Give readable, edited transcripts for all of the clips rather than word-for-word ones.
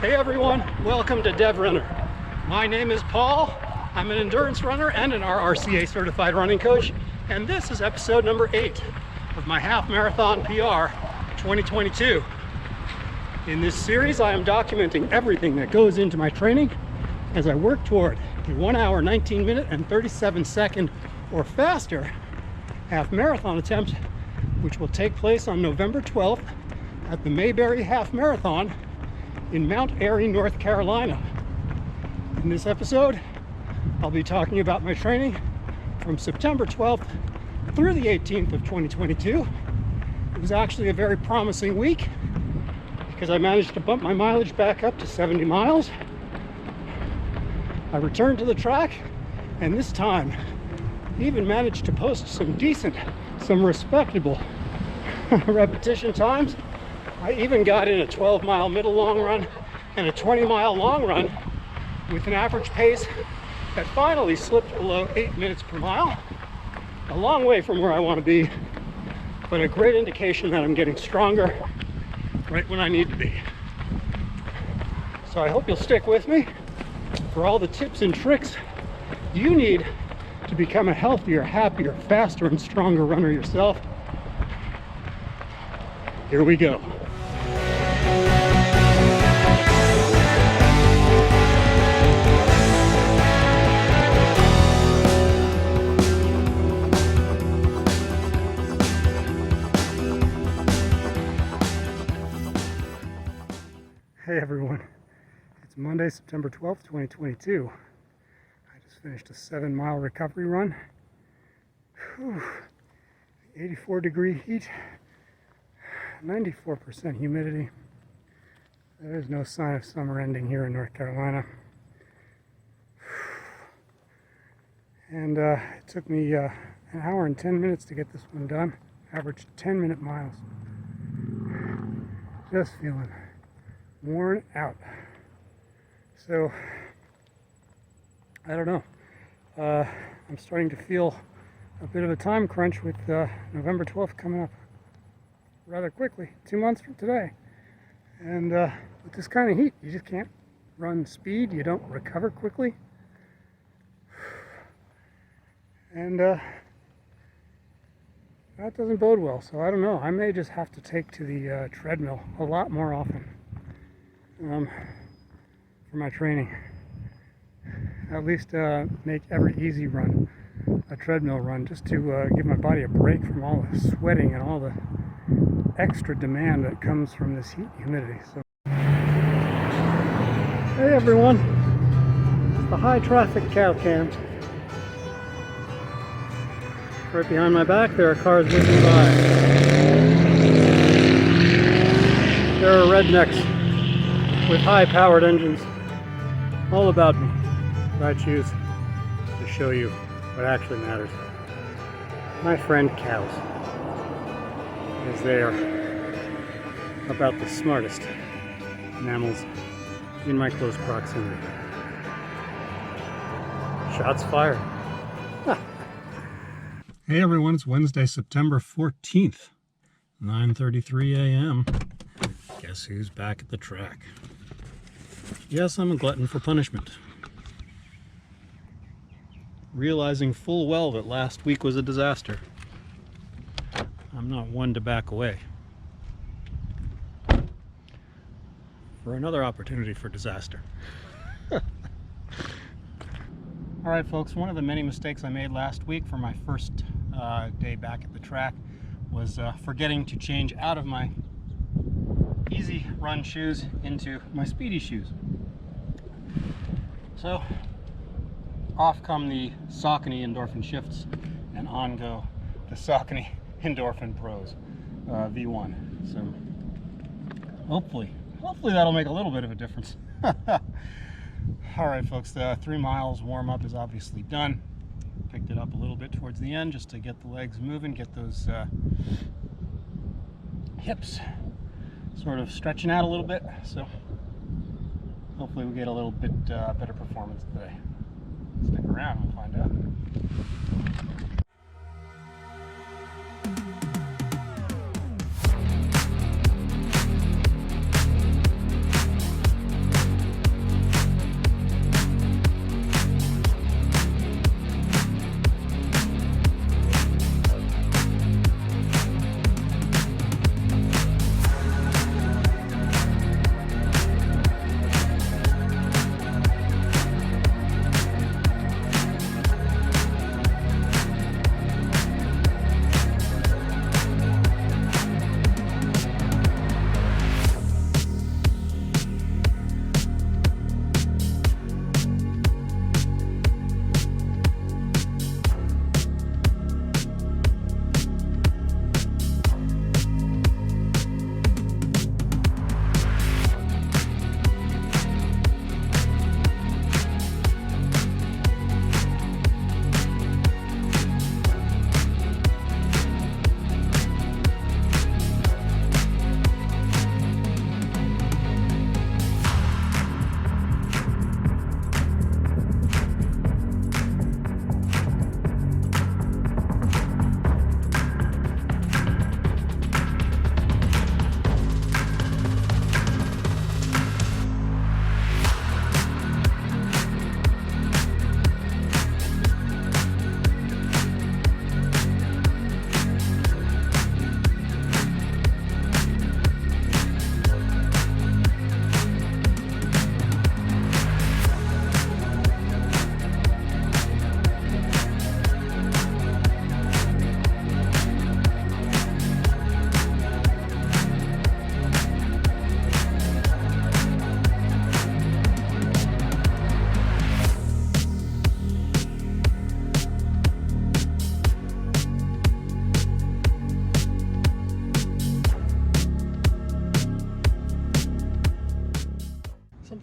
Hey everyone, welcome to DevRunner. My name is Paul. I'm an endurance runner and an RRCA certified running coach, and this is episode number 8 of my half marathon PR 2022. In this series, I am documenting everything that goes into my training as I work toward a 1 hour, 19 minute, and 37 second or faster half marathon attempt, which will take place on November 12th at the Mayberry Half Marathon in Mount Airy, North Carolina. In this episode, I'll be talking about my training from September 12th through the 18th of 2022. It was actually a very promising week because I managed to bump my mileage back up to 70 miles. I returned to the track, and this time even managed to post some respectable repetition times. I even got in a 12-mile middle long run and a 20-mile long run with an average pace that finally slipped below 8 minutes per mile. A long way from where I want to be, but a great indication that I'm getting stronger right when I need to be. So I hope you'll stick with me for all the tips and tricks you need to become a healthier, happier, faster, and stronger runner yourself. Here we go. Hey everyone, it's Monday, September 12th, 2022. I just finished a 7-mile recovery run. 84-degree heat, 94% humidity. There is no sign of summer ending here in North Carolina. And it took me an hour and 10 minutes to get this one done. Averaged 10-minute miles. Just feeling worn out. So I don't know. I'm starting to feel a bit of a time crunch with November 12th coming up rather quickly, 2 months from today. And with this kind of heat, you just can't run speed. You don't recover quickly. And that doesn't bode well. So I don't know. I may just have to take to the treadmill a lot more often for my training. At least make every easy run a treadmill run, just to give my body a break from all the sweating and all the extra demand that comes from this heat and humidity. So, hey everyone, it's the high traffic cow cam. Right behind my back there are cars whizzing by. There are rednecks with high-powered engines all about me. But I choose to show you what actually matters. My friend cows, as they are about the smartest mammals in my close proximity. Shots fired. Hey everyone, it's Wednesday, September 14th, 9:33 a.m. Guess who's back at the track? Yes, I'm a glutton for punishment. Realizing full well that last week was a disaster, I'm not one to back away. For another opportunity for disaster. Alright folks, one of the many mistakes I made last week for my first day back at the track was forgetting to change out of my easy run shoes into my speedy shoes. So off come the Saucony Endorphin Shifts, and on go the Saucony Endorphin Pros V1. So hopefully that'll make a little bit of a difference. All right, folks, the 3 miles warm up is obviously done. Picked it up a little bit towards the end just to get the legs moving, get those hips sort of stretching out a little bit. So hopefully we get a little bit better performance today. Stick around, we'll find out.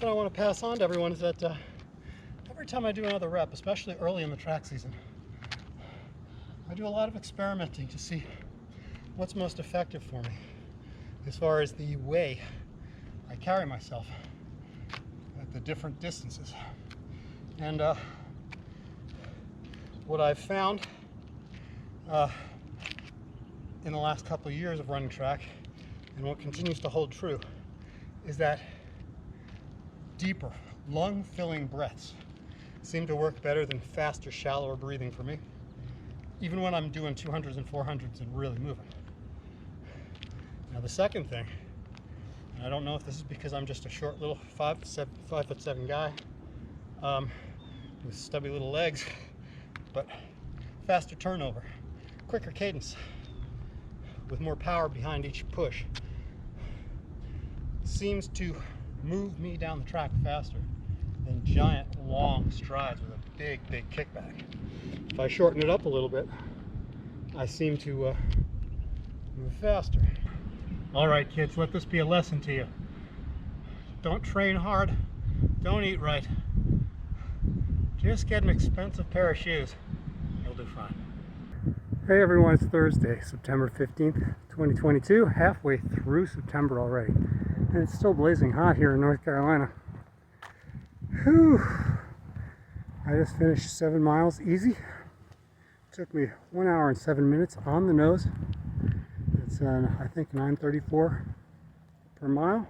Something I want to pass on to everyone is that every time I do another rep, especially early in the track season, I do a lot of experimenting to see what's most effective for me as far as the way I carry myself at the different distances. And what I've found in the last couple of years of running track, and what continues to hold true, is that deeper, lung-filling breaths seem to work better than faster, shallower breathing for me, even when I'm doing 200s and 400s and really moving. Now the second thing, and I don't know if this is because I'm just a short little 5'7" guy with stubby little legs, but faster turnover, quicker cadence, with more power behind each push, seems to move me down the track faster than giant long strides with a big kickback. If I shorten it up a little bit, I seem to move faster. All right, kids, let this be a lesson to you. Don't train hard, don't eat right. Just get an expensive pair of shoes. You'll do fine. Hey everyone, it's Thursday, September 15th, 2022, halfway through September already. And it's still blazing hot here in North Carolina. Whew! I just finished 7 miles easy. It took me 1 hour and 7 minutes on the nose. It's I think 9:34 per mile.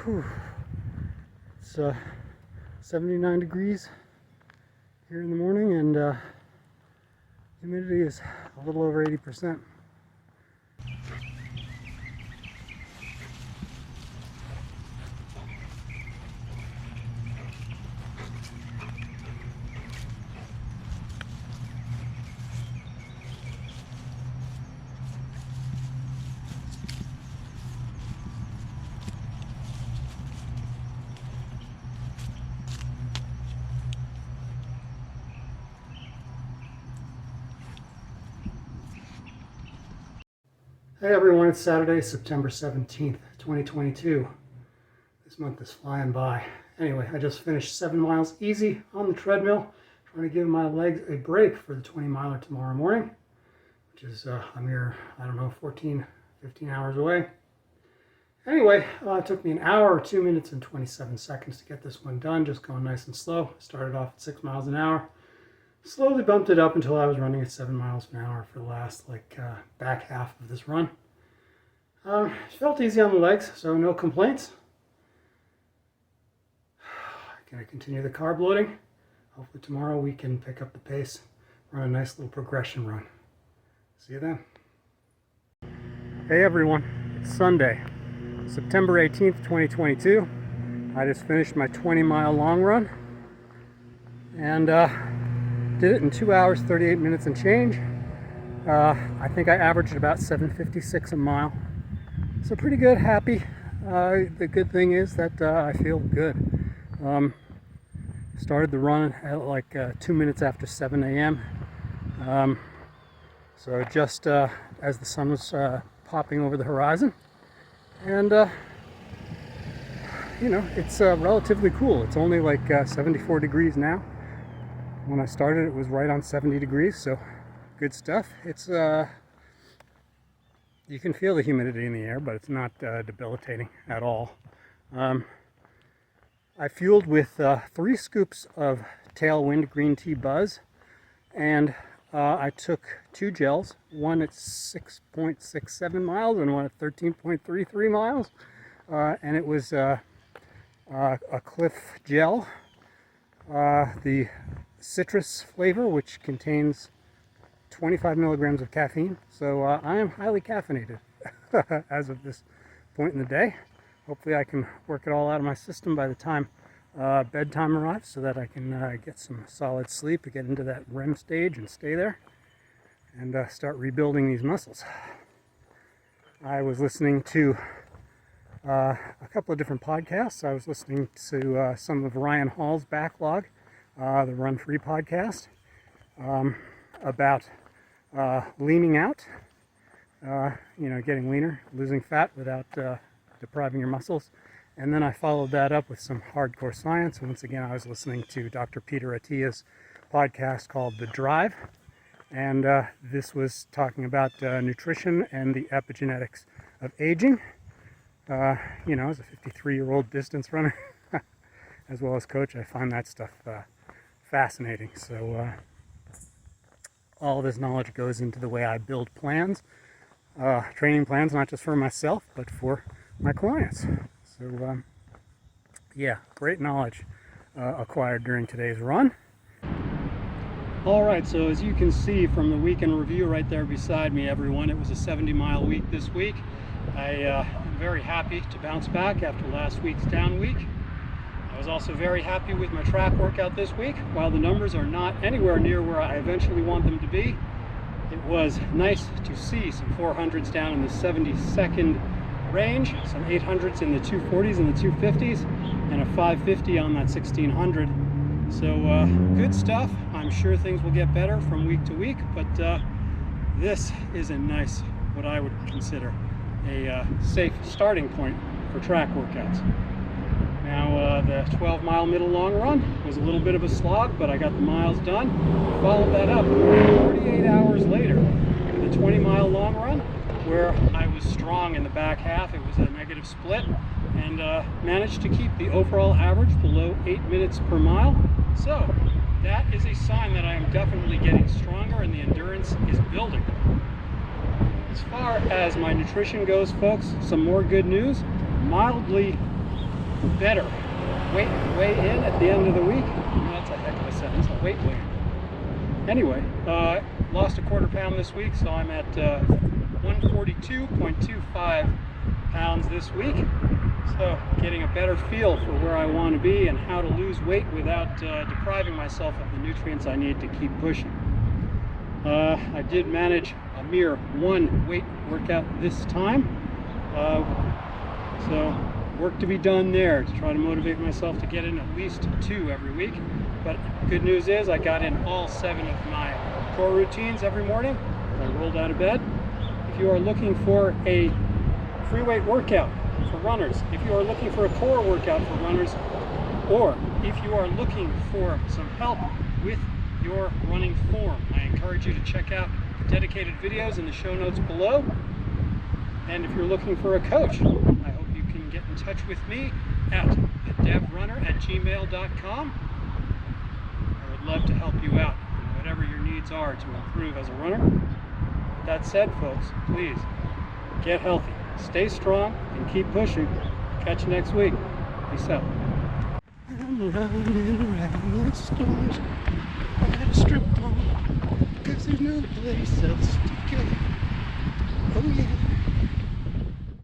Whew. It's 79 degrees here in the morning, and humidity is a little over 80%. Hey everyone, it's Saturday, September 17th, 2022. This month is flying by. Anyway, I just finished 7 miles easy on the treadmill, trying to give my legs a break for the 20-miler tomorrow morning, which is, I'm here, I don't know, 14, 15 hours away. Anyway, it took me an hour, 2 minutes, and 27 seconds to get this one done, just going nice and slow. Started off at 6 miles an hour. Slowly bumped it up until I was running at 7 miles an hour for the last back half of this run. It felt easy on the legs, so no complaints. Gonna continue the carb loading. Hopefully tomorrow we can pick up the pace, run a nice little progression run. See you then. Hey everyone, it's Sunday, September 18th, 2022. I just finished my 20-mile long run, and did it in 2 hours, 38 minutes and change. I think I averaged about 7:56 a mile. So pretty good, happy. The good thing is that I feel good. Started the run at 2 minutes after 7 a.m. So just as the sun was popping over the horizon. And you know, it's relatively cool. It's only 74 degrees now. When I started, it was right on 70 degrees, so good stuff. It's you can feel the humidity in the air, but it's not debilitating at all. I fueled with 3 scoops of Tailwind Green Tea Buzz, and I took 2 gels, one at 6.67 miles and one at 13.33 miles, and it was a Cliff gel, the citrus flavor, which contains 25 milligrams of caffeine. So I am highly caffeinated as of this point in the day. Hopefully I can work it all out of my system by the time bedtime arrives, so that I can get some solid sleep, get into that REM stage and stay there, and start rebuilding these muscles. I was listening to a couple of different podcasts. I was listening to some of Ryan Hall's backlog, the Run Free podcast, about leaning out, getting leaner, losing fat without depriving your muscles. And then I followed that up with some hardcore science. Once again, I was listening to Dr. Peter Attia's podcast called The Drive. And this was talking about nutrition and the epigenetics of aging. You know, as a 53-year-old distance runner, as well as coach, I find that stuff fascinating. So all this knowledge goes into the way I build plans, training plans, not just for myself, but for my clients. So yeah, great knowledge acquired during today's run. All right, so as you can see from the weekend review right there beside me, everyone, it was a 70-mile week this week. I am very happy to bounce back after last week's down week. I was also very happy with my track workout this week. While the numbers are not anywhere near where I eventually want them to be, it was nice to see some 400s down in the 72nd range, some 800s in the 240s and the 250s, and a 550 on that 1600. So good stuff. I'm sure things will get better from week to week, but this is a nice, what I would consider a safe starting point for track workouts. Now the 12-mile middle long run was a little bit of a slog, but I got the miles done. Followed that up 48 hours later with a 20-mile long run where I was strong in the back half. It was a negative split, and managed to keep the overall average below 8 minutes per mile. So that is a sign that I am definitely getting stronger and the endurance is building. As far as my nutrition goes, folks, some more good news. Mildly better weight weigh in at the end of the week. Well, that's a heck of a sentence, a weight weigh in. Anyway, lost a quarter pound this week, so I'm at 142.25 pounds this week. So getting a better feel for where I want to be and how to lose weight without depriving myself of the nutrients I need to keep pushing. I did manage a mere one weight workout this time. So work to be done there to try to motivate myself to get in at least 2 every week. But good news is I got in all 7 of my core routines every morning. I rolled out of bed. If you are looking for a free weight workout for runners, if you are looking for a core workout for runners, or if you are looking for some help with your running form, I encourage you to check out the dedicated videos in the show notes below. And if you're looking for a coach, I hope you can get in touch with me at thedevrunner@gmail.com. I would love to help you out in whatever your needs are to improve as a runner. With that said, folks, please get healthy, stay strong, and keep pushing. Catch you next week. Peace out. I'm running around the stores. I gotta strip on, 'cause there's no place else to go. Oh yeah.